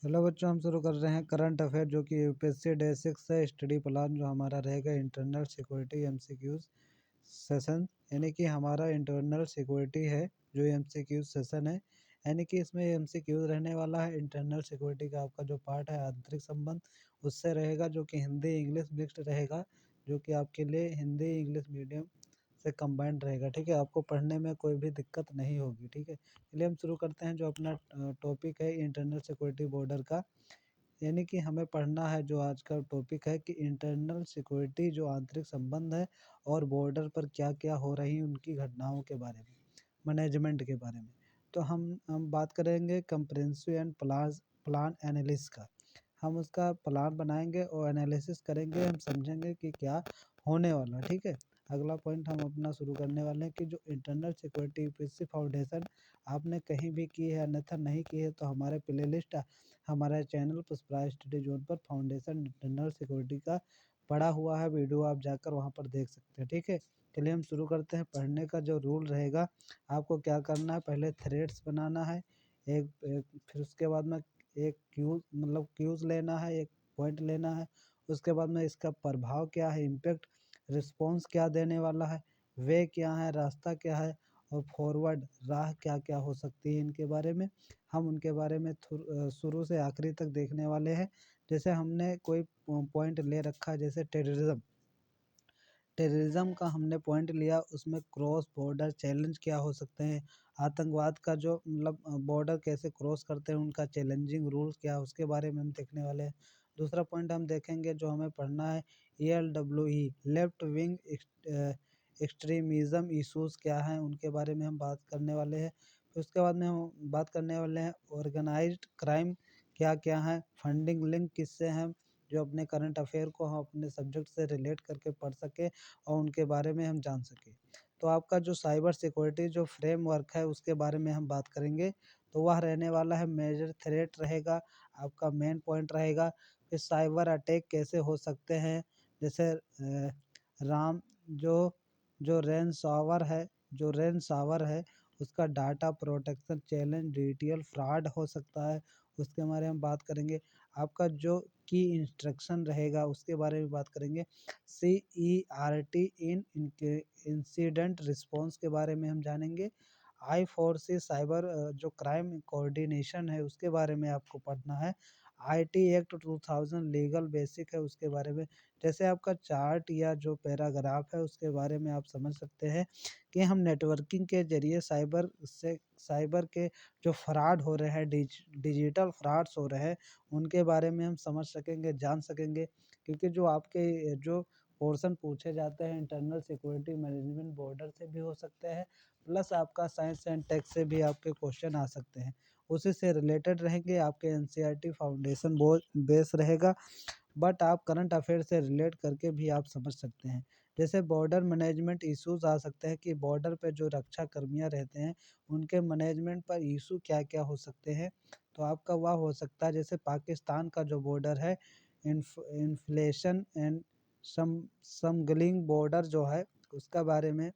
Hello बच्चों, हम शुरू कर रहे हैं करंट अफेयर जो कि यूपीएससी डे 6 है। स्टडी प्लान जो हमारा रहेगा इंटरनल सिक्योरिटी एमसीक्यूज सेशन, यानी कि हमारा इंटरनल सिक्योरिटी है जो एमसीक्यूज सेशन है, यानी कि इसमें एमसीक्यूज रहने वाला है। इंटरनल सिक्योरिटी का आपका जो पार्ट है आंतरिक संबंध उससे रहेगा, जो कि हिंदी इंग्लिश मिक्स्ड रहेगा, जो कि आपके लिए हिंदी इंग्लिश मीडियम से कंबाइंड रहेगा। ठीक है, आपको पढ़ने में कोई भी दिक्कत नहीं होगी। ठीक है, चलिए हम शुरू करते हैं। जो अपना टॉपिक है इंटरनल सिक्योरिटी बॉर्डर का, यानी कि हमें पढ़ना है। जो आज का टॉपिक है कि इंटरनल सिक्योरिटी जो आंतरिक संबंध है और बॉर्डर पर क्या क्या हो रही उनकी घटनाओं के बारे में, मैनेजमेंट के बारे में। तो हम बात करेंगे कंप्रेहेंसिव एंड प्लान एनालिसिस का। हम उसका प्लान बनाएंगे और एनालिसिस करेंगे, हम समझेंगे कि क्या होने वाला। ठीक है, अगला पॉइंट हम अपना शुरू करने वाले हैं कि जो इंटरनल सिक्योरिटी यूपीएससी फाउंडेशन आपने कहीं भी की है, अन्यथा नहीं की है तो हमारे प्लेलिस्ट हमारे चैनल पुष्पराज स्टडी जोन पर फाउंडेशन इंटरनल सिक्योरिटी का पड़ा हुआ है वीडियो, आप जाकर वहां पर देख सकते हैं। ठीक है, चलिए हम शुरू करते हैं। पढ़ने का जो रूल रहेगा, आपको क्या करना है, पहले थ्रेड्स बनाना है एक फिर उसके बाद में एक क्यूज लेना है, एक पॉइंट लेना है। उसके बाद में इसका प्रभाव क्या है, इम्पैक्ट, रिस्पॉन्स क्या देने वाला है, वे क्या है, रास्ता क्या है, और फॉरवर्ड राह क्या क्या हो सकती है। इनके बारे में हम उनके बारे में शुरू से आखिरी तक देखने वाले हैं। जैसे हमने कोई पॉइंट ले रखा है, जैसे टेररिज्म का हमने पॉइंट लिया, उसमें क्रॉस बॉर्डर चैलेंज क्या हो सकते हैं, आतंकवाद का जो बॉर्डर कैसे क्रॉस करते हैं उनका चैलेंजिंग रूल्स क्या है, उसके बारे में हम देखने वाले हैं। दूसरा पॉइंट हम देखेंगे जो हमें पढ़ना है, ELWE left wing extremism issues क्या हैं, उनके बारे में हम बात करने वाले हैं। फिर उसके बाद में हम बात करने वाले हैं ऑर्गेनाइज्ड क्राइम क्या क्या है, फंडिंग लिंक किससे हैं, जो अपने करंट अफेयर को हम अपने सब्जेक्ट से रिलेट करके पढ़ सके और उनके बारे में हम जान सकें। तो आपका जो साइबर सिक्योरिटी जो फ्रेमवर्क है उसके बारे में हम बात करेंगे। तो वह रहने वाला है मेजर थ्रेट रहेगा, आपका मेन पॉइंट रहेगा। फिर साइबर अटैक कैसे हो सकते हैं, जैसे राम जो जो रेनसावर है उसका data protection challenge, detail fraud हो सकता है, उसके बारे में बात करेंगे। आपका जो की इंस्ट्रक्शन रहेगा उसके बारे में बात करेंगे। CERT इन इंसिडेंट रिस्पॉन्स के बारे में हम जानेंगे। I4C साइबर जो क्राइम कोऑर्डिनेशन है उसके बारे में आपको पढ़ना है। IT एक्ट 2000 लीगल बेसिक है उसके बारे में। जैसे आपका चार्ट या जो पैराग्राफ है उसके बारे में आप समझ सकते हैं कि हम नेटवर्किंग के जरिए साइबर के जो फ्रॉड हो रहे हैं, डिजिटल फ्रॉड्स हो रहे हैं, उनके बारे में हम समझ सकेंगे, जान सकेंगे। क्योंकि जो आपके जो पोर्शन पूछे जाते हैं इंटरनल सिक्योरिटी मैनेजमेंट बॉर्डर से भी हो सकते हैं, प्लस आपका साइंस एंड टेक से भी आपके क्वेश्चन आ सकते हैं, उसी से रिलेटेड रहेंगे। आपके एनसीईआरटी फाउंडेशन बेस रहेगा, बट आप करंट अफेयर से रिलेट करके भी आप समझ सकते हैं। जैसे बॉर्डर मैनेजमेंट इश्यूज आ सकते हैं कि बॉर्डर पे जो रक्षा कर्मियाँ रहते हैं उनके मैनेजमेंट पर इशू क्या क्या हो सकते हैं। तो आपका वह हो सकता है, जैसे पाकिस्तान का जो बॉर्डर है, इन्फ्लेशन एंड समगलिंग बॉर्डर जो है उसका बारे में,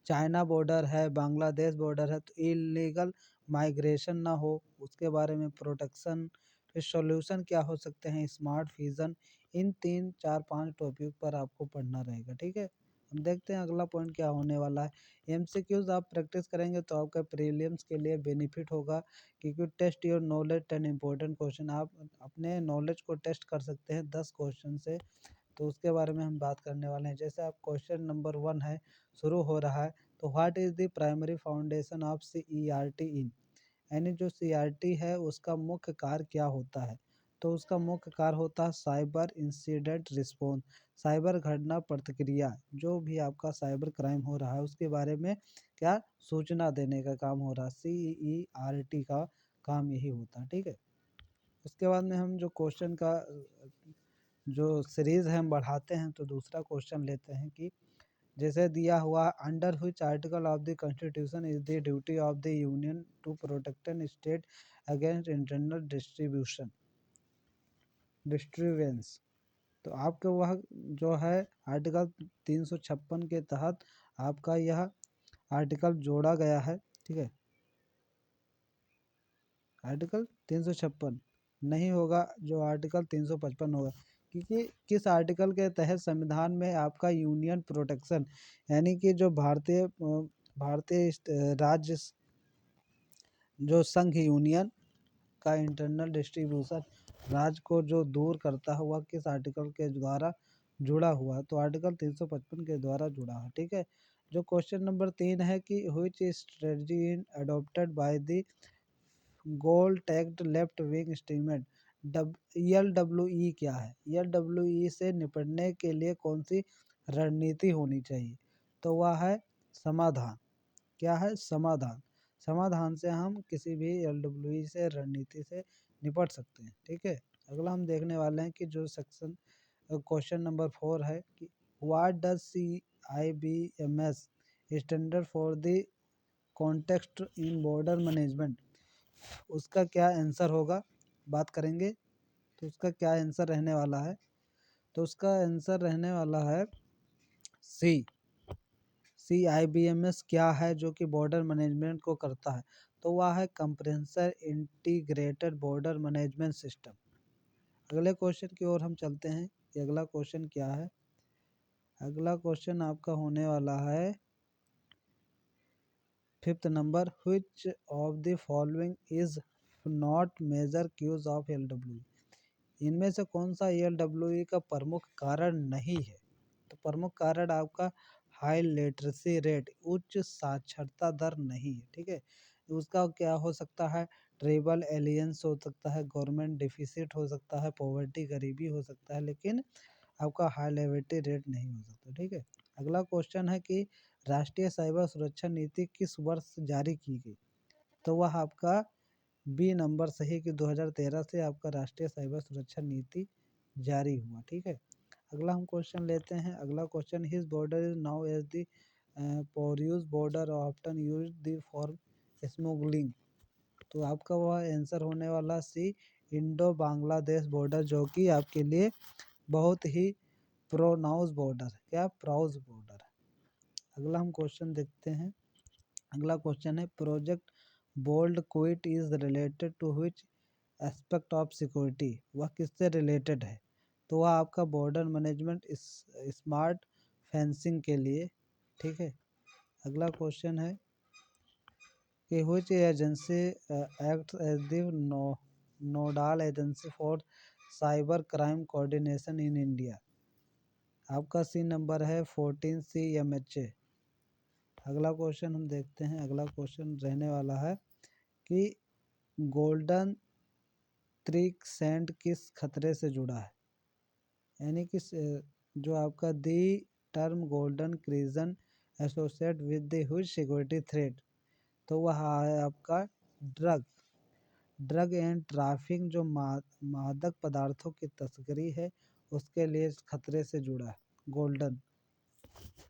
चाइना बॉर्डर है, बांग्लादेश बॉर्डर है, तो इलीगल माइग्रेशन ना हो उसके बारे में प्रोटेक्शन। फिर सॉल्यूशन क्या हो सकते हैं, स्मार्ट विजन। इन 3 4 5 टॉपिक पर आपको पढ़ना रहेगा। ठीक है, हम देखते हैं अगला पॉइंट क्या होने वाला है। एमसीक्यूज आप प्रैक्टिस करेंगे तो आपका प्रीलिम्स के लिए बेनिफिट होगा, क्योंकि test your knowledge 10 important question, आप अपने नॉलेज को टेस्ट कर सकते हैं 10 क्वेश्चन से। तो उसके बारे में हम बात करने वाले हैं। जैसे आप क्वेश्चन नंबर 1 है, शुरू हो रहा है, तो what is the primary foundation of CERT इन, यानी जो CRT है उसका मुख्य कार्य क्या होता है। तो उसका मुख्य कार्य होता है साइबर इंसिडेंट रिस्पॉन्स, साइबर घटना प्रतिक्रिया, जो भी आपका साइबर क्राइम हो रहा है उसके बारे में क्या सूचना देने का काम हो रहा है। CERT का काम यही होता है। ठीक है, उसके बाद में हम जो क्वेश्चन का जो सीरीज है हम बढ़ाते हैं, तो दूसरा क्वेश्चन लेते हैं कि जैसे दिया हुआ, under which article of the constitution is the duty of the union to protect an state against internal distributions. तो आपके वह जो है आर्टिकल 356 के तहत आपका यह आर्टिकल जोड़ा गया है। ठीक है, आर्टिकल 356 नहीं होगा, जो आर्टिकल 355 होगा, क्योंकि किस आर्टिकल के तहत संविधान में आपका यूनियन प्रोटेक्शन यानी कि जो भारतीय राज्य जो संघ यूनियन का इंटरनल डिस्ट्रीब्यूशन राज्य को जो दूर करता हुआ किस आर्टिकल के द्वारा जुड़ा हुआ, तो आर्टिकल 355 के द्वारा जुड़ा है। ठीक है। जो क्वेश्चन नंबर 3 है कि which strategy in adopted by the goal tagged left wing statement ELWE क्या है? ELWE से निपटने के लिए कौन सी रणनीति होनी चाहिए? तो वह है समाधान। क्या है? समाधान। समाधान से हम किसी भी ELWE से रणनीति से निपट सकते हैं। ठीक है। अगला हम देखने वाले हैं कि जो सेक्शन क्वेश्चन नंबर 4 है कि what does CIBMS standard for the context in border management, उसका क्या आंसर होगा, बात करेंगे। तो उसका क्या आंसर रहने वाला है? तो उसका आंसर रहने वाला है CIBMS क्या है जो कि बॉर्डर मैनेजमेंट को करता है? तो वह है comprehensive integrated border management system. अगले क्वेश्चन की ओर हम चलते हैं कि अगला क्वेश्चन क्या है। अगला क्वेश्चन आपका होने वाला है 5th number, which of the following is not major cause of ELWE, इनमें से कौन सा ELWE का प्रमुख कारण नहीं है? तो प्रमुख कारण आपका हाई लिटरेसी रेट, उच्च साक्षरता दर नहीं है। ठीक है। उसका क्या हो सकता है? ट्राइबल एलियंस हो सकता है, गवर्नमेंट डिफिसिट हो सकता है, पॉवर्टी गरीबी हो सकता है, लेकिन आपका हाई लेविटी रेट नहीं हो सकता। ठीक है। अगला क्वेश्चन है कि राष्ट्रीय साइबर सुरक्षा नीति किस वर्ष जारी की गई? तो वह आपका बी नंबर सही कि 2013 से आपका राष्ट्रीय साइबर सुरक्षा नीति जारी हुआ। ठीक है। अगला हम क्वेश्चन लेते हैं। अगला question, his border is now as the porous border often use the for smuggling, तो आपका वह आंसर होने वाला सी इंडो बांग्लादेश बॉर्डर, जो कि आपके लिए बहुत ही प्रोनाउंस बॉर्डर है। क्या? प्राउज बॉर्डर है। अगला हम क्वेश्चन देखते हैं। अगला क्वेश्चन है project bold quit is related to which aspect of security, वह किससे रिलेटेड है? तो वह आपका बॉर्डर मैनेजमेंट स्मार्ट फेंसिंग के लिए। ठीक है। अगला क्वेश्चन है कि which agency act as the nodal agency for cyber crime coordination in India, आपका सी नंबर है 14 CMHA। अगला क्वेश्चन हम देखते हैं। अगला क्वेश्चन रहने वाला है कि गोल्डन त्रिक सैंड किस खतरे से जुड़ा है? यानी कि जो आपका the term golden crescent associate with the huge security threat, तो वह है आपका ड्रग एंड ट्रैफिकिंग, जो मादक पदार्थों की तस्करी है, उसके लिए खतरे से जुड़ा है गोल्डन।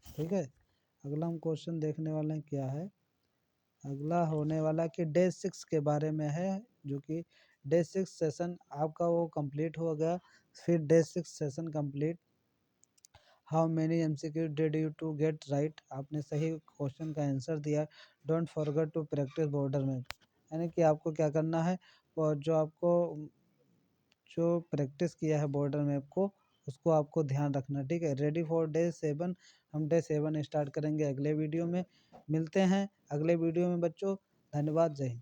ठीक है। अगला हम क्वेश्चन देखने वाले हैं क्या है। अगला होने वाला कि डे 6 के बारे में है, जो कि डे 6 सेशन आपका वो कंप्लीट हो गया। फिर day 6 session complete, how many MCQ did you to get right, आपने सही क्वेश्चन का आंसर दिया। Don't forget to practise border map, यानी कि आपको क्या करना है, और जो आपको जो प्रैक्टिस किया है बॉर्डर मैप को, उसको आपको ध्यान रखना। ठीक है। रेडी फॉर डे 7, हम डे 7 स्टार्ट करेंगे अगले वीडियो में। मिलते हैं अगले वीडियो में बच्चों। धन्यवाद। जय हिंद।